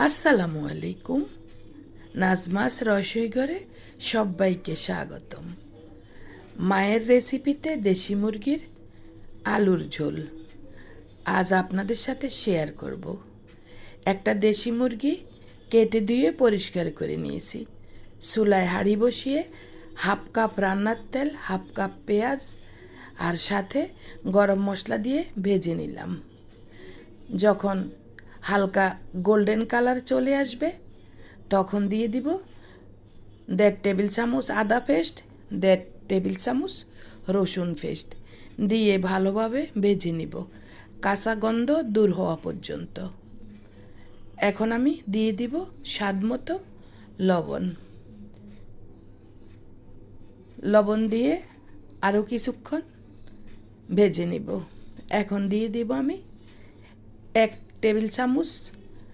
আসসালামু আলাইকুম। নাজমাস রসই ঘরে সবাইকে স্বাগতম। মায়ের রেসিপিতে দেশি মুরগির আলুর ঝোল আজ আপনাদের সাথে শেয়ার করব। একটা দেশি মুরগি কেটে ধুয়ে পরিষ্কার করে নিয়েছি। চুলায় হাঁড়ি বসিয়ে হাফ কাপ রান্নার তেল, হাফ কাপ পেঁয়াজ আর সাথে গরম মশলা দিয়ে ভেজে নিলাম। যখন হালকা গোল্ডেন কালার চলে আসবে তখন দিয়ে দিব 1.5 টেবিল চামচ আদা পেস্ট, 1.5 টেবিল চামচ রসুন পেস্ট দিয়ে ভালোভাবে ভেজে নিব কাঁচা গন্ধ দূর হওয়া পর্যন্ত। এখন আমি দিয়ে দিব স্বাদ মতো লবণ। লবণ দিয়ে আরও কিছুক্ষণ ভেজে নিব। এখন দিয়ে দিব আমি 1 টেবিল চামচ